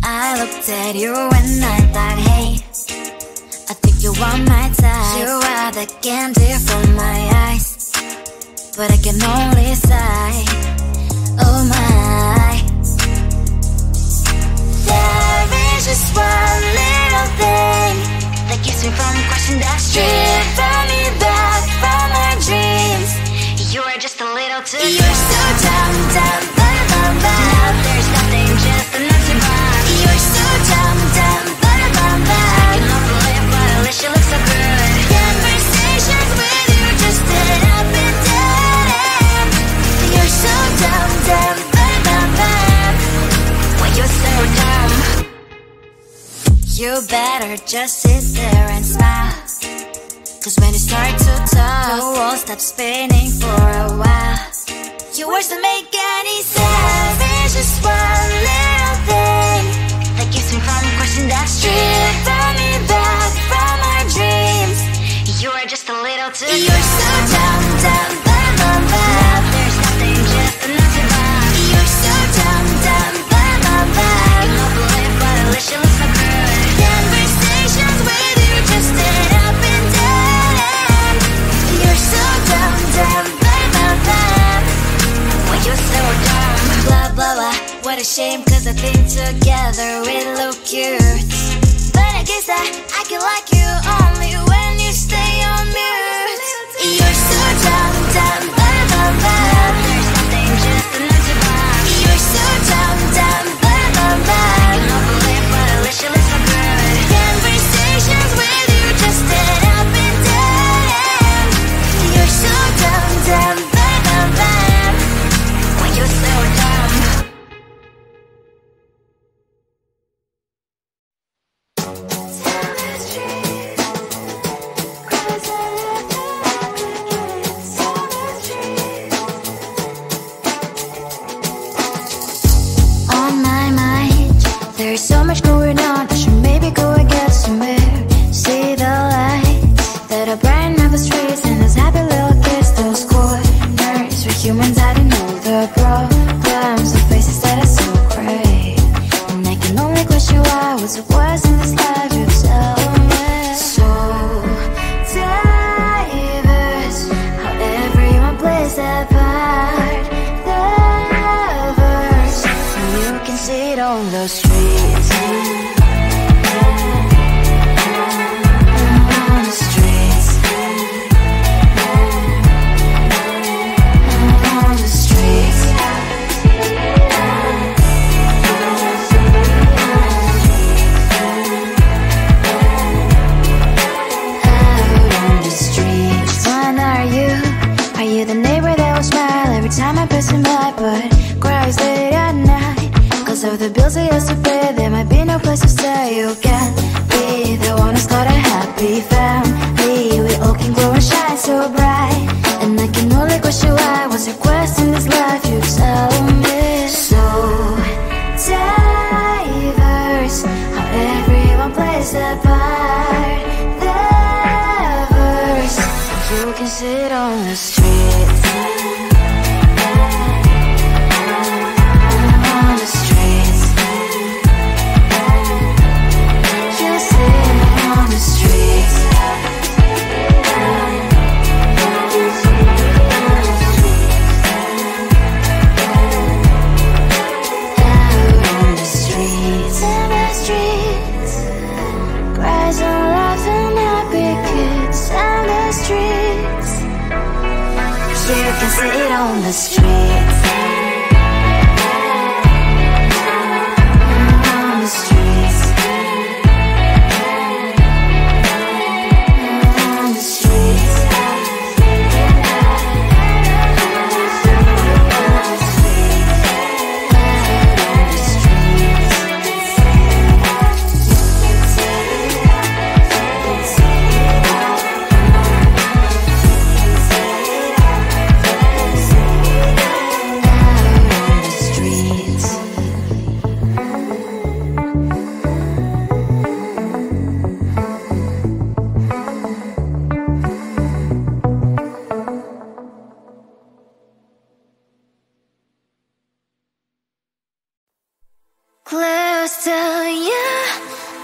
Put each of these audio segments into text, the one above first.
I looked at you and I thought, hey, I think you are my type. You are the candy from my eyes, but I can only sigh, oh my. There is just one little thing that keeps me from crossing that street. Drive me back from my dreams. You are just a little too close. You're so dumb, dumb, bum, bum, bum. Now there's nothing, just enough to buy. You're so dumb, dumb, bum, bum, bum. I cannot believe, but at least you look so good. Conversations with you just end up in dead end. You're so dumb, dumb, bum, bum, bum. Why you're so dumb? You better just sit there and smile, 'cause when you start to talk, the world stops spinning for a while. Your words don't make any sense. There's just one little thing that keeps me from crossing that street. Pull me back from our dreams. You are just a little too close. You're so dumb, dumb, bum, bum, bum. Now there's nothing, just enough to buy. You're so dumb, dumb, bum, bum, bum. I cannot believe, but at least you look so good. Conversations with you just end up in dead end. You're so dumb, dumb, bum, bum, bum. Why you're so dumb? Blah, blah, blah. What a shame, 'cause I think together we look cute. But I guess that I can like you only when you stay on mute. You're so dumb, dumb, bum, bum, bum. There's nothing, just enough to buy. You're so dumb, dumb, bum, bum, bum. I cannot believe, but at least you look so good. Conversations with you just end up in dead end. You're so dumb, dumb, bum, bum, bum. Why you're so dumb? On my mind, there's so much going on. I should maybe go and get somewhere. See the lights that are brighten up the streets, and those happy little kids, those corners where humans hiding all the problems, the faces that are so great. And I can only question why was it was in this life. You tell me. So diverse, how everyone plays their part. Lovers, you can see it on the streets. On the streets. On the streets. Out on the streets. One, are you? Are you the neighbor that will smile every time I pass him by, but cries late at night 'cause of the bills I used to pay? There might be no place to stay. You can be the one who's got a happy family. We all can grow and shine so bright, and I can only question why was your quest in this life. You tell me. So diverse, how everyone plays their part. Lovers, you can sit on the streets. On the streets. You sit on the streets. Out on the streets. In the streets. Cries and laughs and happy kids. On the streets. You can sit on the streets. On the streets. On the streets. close to you.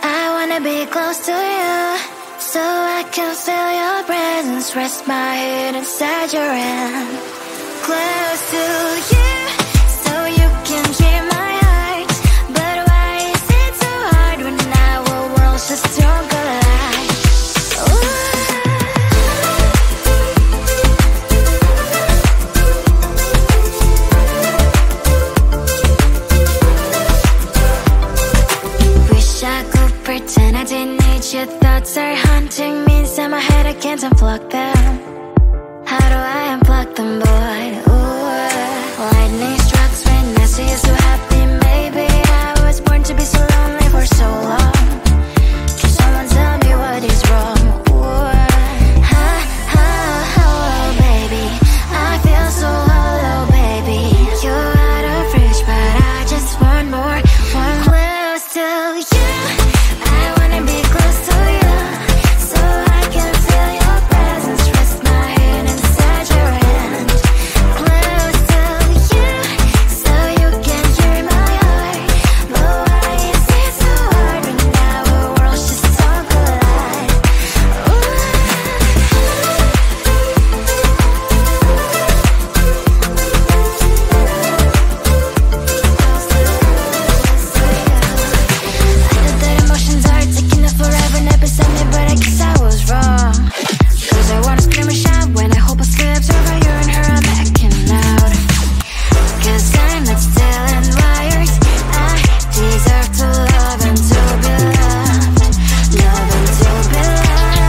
I wanna be close to you, so I can feel your presence. Rest my head inside your hand. Close to you, so you can hear my heart. But why is it so hard when our worlds just don't collide? Wish I could pretend I didn't need your thoughts are haunting me inside my head. I can't unplug them. How do I unplug them, boy? Ooh, lightning strikes when I see you so happy. Maybe I was born to be so lonely for so long. Can someone tell me what is wrong? Ooh, oh, baby, I feel so hollow, baby. You're out of reach, but I just want more, want close to you. I wanna be close to you, so I can feel your presence. Rest my head inside your hand. Close to you, so you can hear my heart. But why is it so hard when our worlds just don't collide? I know that emotions are taking up forever, never beside me, but I guess I was wrong. Cause I wanna scream and shout when I hope I slips over you and her, I'm backing out. Cause I'm not still and wired. I deserve to love and to be loved. Love and to be loved.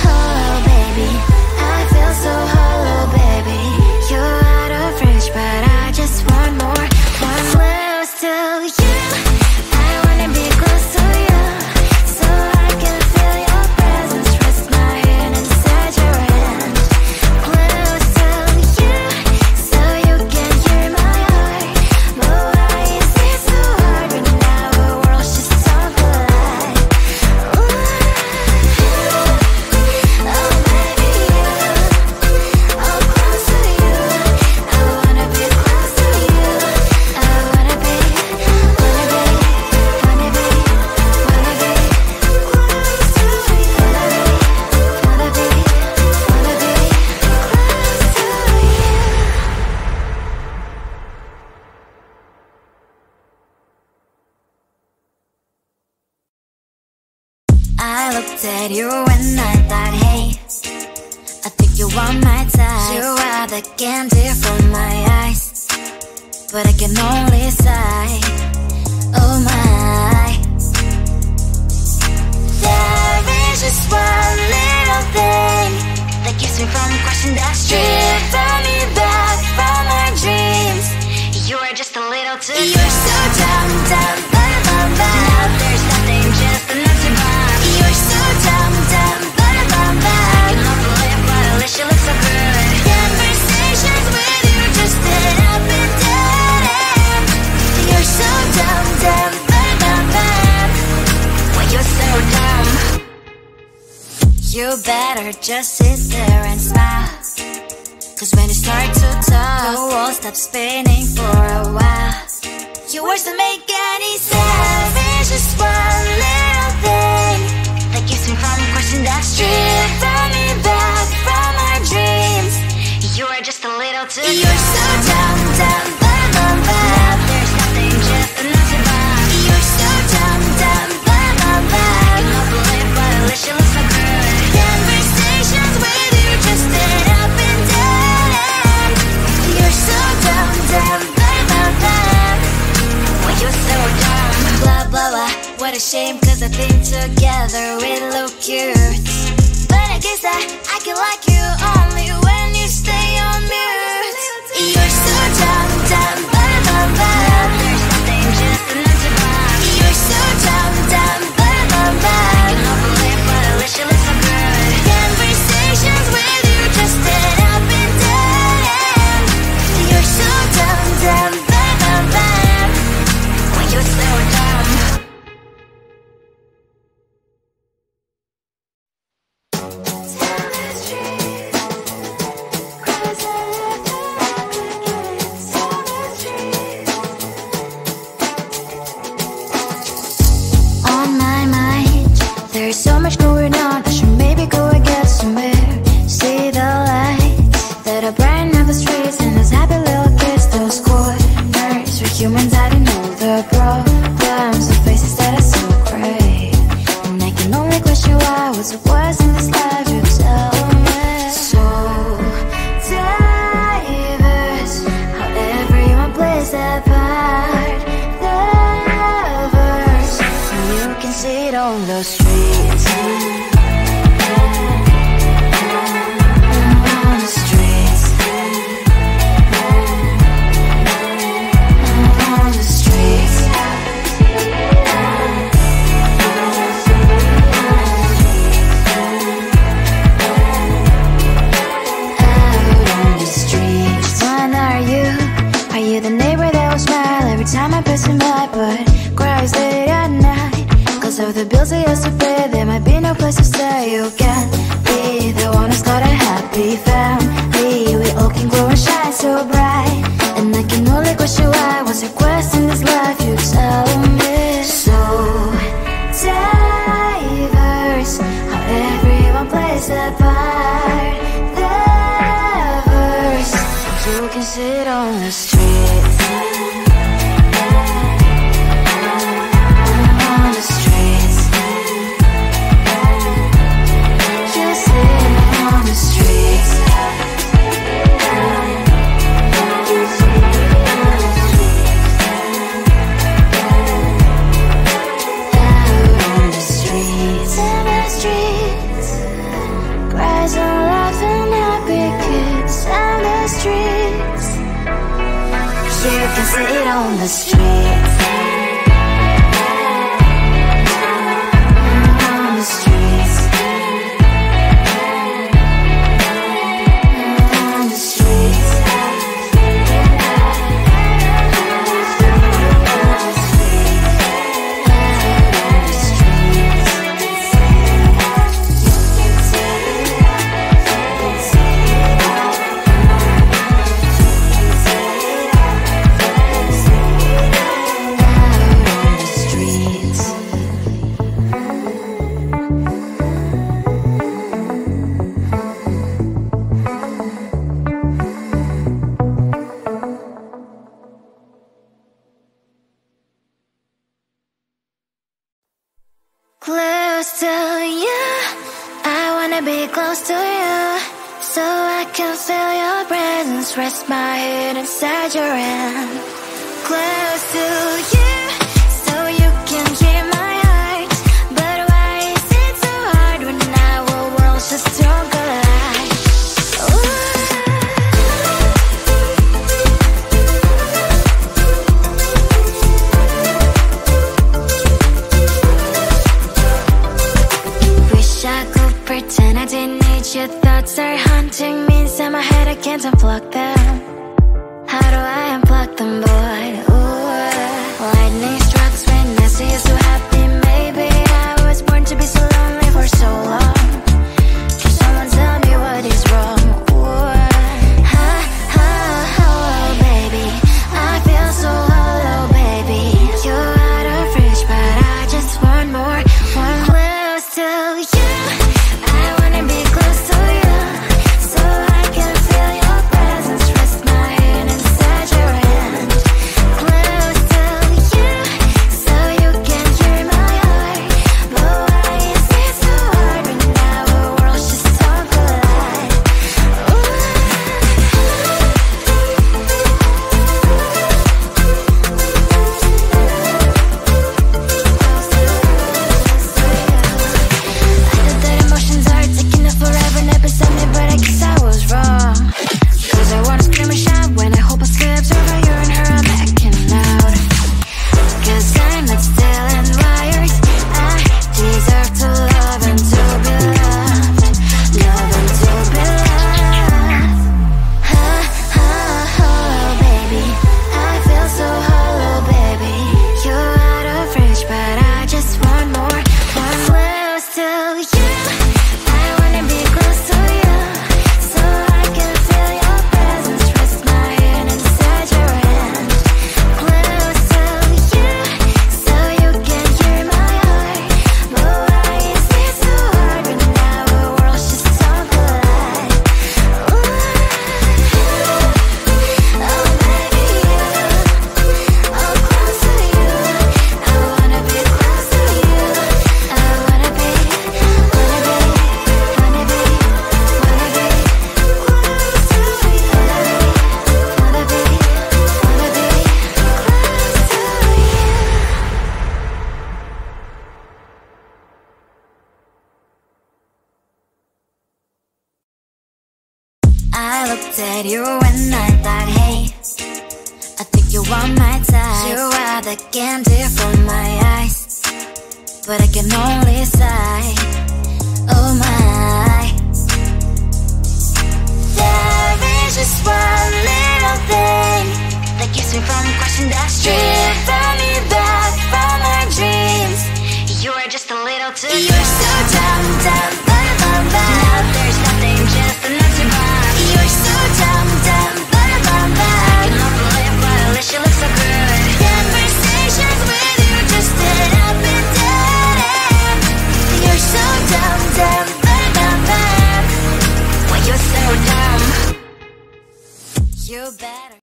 Oh, baby, I feel so hollow, baby. You're out of reach, but I just want more, want close to you. I wanna be close to you, so I can feel your presence. Rest my head inside your hand. Close to you, so you can hear my heart. But why is it so hard when our worlds just don't collide? Oh, baby, oh, close to you. I wanna be close to you. I wanna be, wanna be, wanna be, wanna be close to you. Wanna be, wanna be close to you. I looked at you and I thought, hey, I think you want my type. You are the candy from my eyes, but I can only sigh. Oh my, there is just one little thing that keeps me from crossing that street. Drive me back from my dreams. You are just a little too close. You're so dumb, dumb, bum, bum, bum. Now there's nothing, just enough to bomb. You're so dumb, dumb, bum, bum, bum. You love to live, but at least you look so good. Conversations with you just end up in dead end. You're so dumb, dumb, bum, bum, bum. Why you're so dumb? You better just sit there and smile. Cause when you start to talk, the world stops spinning for a while. Your words don't make any sense. There's just one little thing that keeps me from crossing that street. Drive me back from our dreams. You are just a little too close. You're so dumb, dumb, bum, bum, bum. Now there's nothing, just enough to bomb. You're so dumb, dumb, bum, bum, bum. You love to live, but at least you look so good. Conversations with you just end up in dead end. You're so dumb, dumb, bum, bum, bum. Why you're so dumb? Blah, blah, blah. What a shame, cause I think together we look cute. But I guess I can like you only when you stay on mute. You're so dumb, dumb, bum, bum, bum. There's nothing, just enough to bomb. You're so dumb, dumb, bum, bum, bum. You love to live, but at least you look so good. Conversations with you just end up in dead end. You're so dumb, dumb, bum, bum, bum. Why you're so dumb? Tell the truth. there's so much going on, I should maybe go and get some air. See the lights that are brighten up the streets, and those happy little kids, those corners where humans hiding all the problems, the faces that are so gray. And I can only question why, what's the worst in this life, you tell me. So diverse, how everyone plays their part, their verse, and you can see it on the streets. Time I'm passing by, but cries late at night. Cause of the bills I used to pay, there might be no place to stay. You can be the one who's got a happy family. We all can glow and shine so bright. And I can only question why, what's your quest in this life, you tell me. So diverse, how everyone plays their part, their verse, you can sit on the street. You can sit on the streets. On the streets. On the streets. Close to you, I wanna be close to you, so I can feel your presence, rest my head inside your hand. Close to you, so you can hear my heart, but why is it so hard when our worlds just don't collide? Pretend I didn't need your thoughts are haunting me inside my head, I can't unplug them. How do I unplug them, boy? Ooh, lightning strikes when I see you so happy. Maybe I was born to be so lonely for so long. Can someone tell me what is wrong? Ooh, oh, baby, I feel so hollow, baby. You're out of reach, but I just want more, one close to you. Be close to you, so I can feel your presence. at you when I thought, hey, I think you are my type. You are the candy from my eyes, but I can only sigh, oh my. There is just one little thing that keeps me from crossing that street, drive me back from my dreams. You are just a little too good. You're so dumb, dumb, bum, bum, bum. Now there's nothing, just enough to buy. You're so dumb, dumb, bum, bum, bum. I can overlive, but at least you look so good. Conversations with you just end up in dead end. You're so dumb, dumb, bum, bum, bum. Why you're so dumb? You better